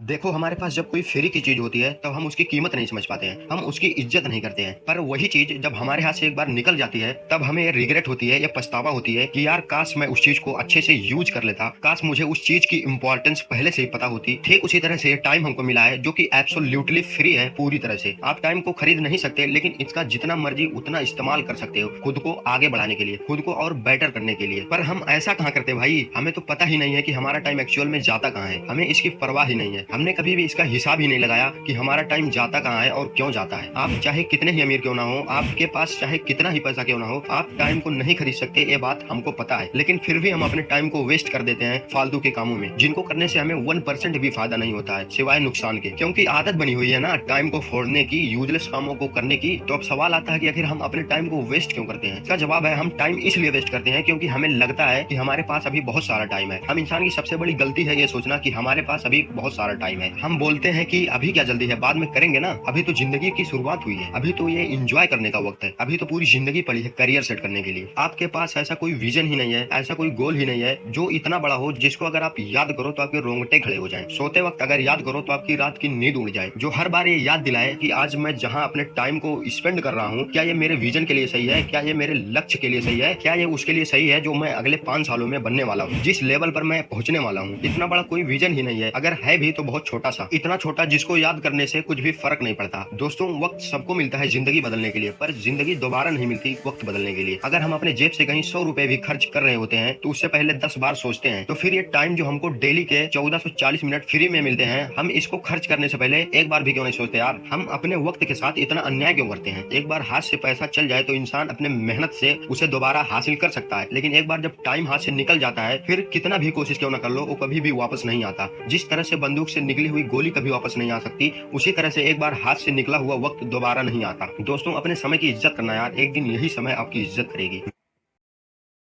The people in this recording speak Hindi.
देखो, हमारे पास जब कोई फ्री की चीज होती है तब हम उसकी कीमत नहीं समझ पाते हैं, हम उसकी इज्जत नहीं करते हैं। पर वही चीज जब हमारे हाथ से एक बार निकल जाती है तब हमें ये रिग्रेट होती है, ये पछतावा होती है कि यार काश मैं उस चीज को अच्छे से यूज कर लेता, काश मुझे उस चीज की इंपॉर्टेंस पहले से ही पता होती। ठीक उसी तरह से टाइम हमको मिला है जो कि एब्सोल्युटली फ्री है पूरी तरह से। आप टाइम को खरीद नहीं सकते, लेकिन इसका जितना मर्जी उतना इस्तेमाल कर सकते हो खुद को आगे बढ़ाने के लिए, खुद को और बेटर करने के लिए। पर हम ऐसा कहाँ करते भाई, हमें तो पता ही नहीं है कि हमारा टाइम एक्चुअल में जाता कहाँ है, हमें इसकी परवाह ही नहीं है। हमने कभी भी इसका हिसाब ही नहीं लगाया कि हमारा टाइम जाता कहाँ है और क्यों जाता है। आप चाहे कितने ही अमीर क्यों ना हो, आपके पास चाहे कितना ही पैसा क्यों ना हो, आप टाइम को नहीं खरीद सकते, ये बात हमको पता है। लेकिन फिर भी हम अपने टाइम को वेस्ट कर देते हैं फालतू के कामों में, जिनको करने से हमें 1% भी फायदा नहीं होता है सिवाय नुकसान के। क्योंकि आदत बनी हुई है ना टाइम को फोड़ने की, यूजलेस कामों को करने की। तो अब सवाल आता है कि आखिर हम अपने टाइम को वेस्ट क्यों करते हैं। इसका जवाब है, हम टाइम इसलिए वेस्ट करते हैं क्योंकि हमें लगता है कि हमारे पास अभी बहुत सारा टाइम है। हम इंसान की सबसे बड़ी गलती है ये सोचना कि हमारे पास अभी बहुत सारा टाइम है। हम बोलते हैं कि अभी क्या जल्दी है, बाद में करेंगे ना, अभी तो जिंदगी की शुरुआत हुई है, अभी तो ये एंजॉय करने का वक्त है, अभी तो पूरी जिंदगी पड़ी है करियर सेट करने के लिए। आपके पास ऐसा कोई विजन ही नहीं है, ऐसा कोई गोल ही नहीं है जो इतना बड़ा हो जिसको अगर आप याद करो तो आपके रोंगटे खड़े हो जाएं। सोते वक्त अगर याद करो तो आपकी रात की नींद उड़ जाए। जो हर बार ये याद दिलाए कि आज मैं जहां अपने टाइम को स्पेंड कर रहा हूं, क्या ये मेरे विजन के लिए सही है, क्या ये मेरे लक्ष्य के लिए सही है, क्या ये उसके लिए सही है जो मैं अगले 5 सालों में बनने वाला हूँ, जिस लेवल पर मैं पहुंचने वाला हूँ। इतना बड़ा कोई विजन ही नहीं है, अगर है भी तो बहुत छोटा सा, इतना छोटा जिसको याद करने से कुछ भी फर्क नहीं पड़ता। दोस्तों, वक्त सबको मिलता है जिंदगी बदलने के लिए, पर जिंदगी दोबारा नहीं मिलती वक्त बदलने के लिए। अगर हम अपने जेब से कहीं 100 रुपए भी खर्च कर रहे होते हैं तो उससे पहले 10 बार सोचते हैं। तो फिर ये टाइम जो हमको डेली के 1440 मिनट फ्री में मिलते हैं, हम इसको खर्च करने से पहले एक बार भी क्यों नहीं सोचते यार, हम अपने वक्त के साथ इतना अन्याय क्यों करते हैं। एक बार हाथ से पैसा चल जाए तो इंसान अपने मेहनत से उसे दोबारा हासिल कर सकता है, लेकिन एक बार जब टाइम हाथ से निकल जाता है फिर कितना भी कोशिश क्यों ना कर लो वो कभी भी वापस नहीं आता। जिस तरह से बंदूक से निकली हुई गोली कभी वापस नहीं आ सकती, उसी तरह से एक बार हाथ से निकला हुआ वक्त दोबारा नहीं आता। दोस्तों, अपने समय की इज्जत करना यार, एक दिन यही समय आपकी इज्जत करेगी।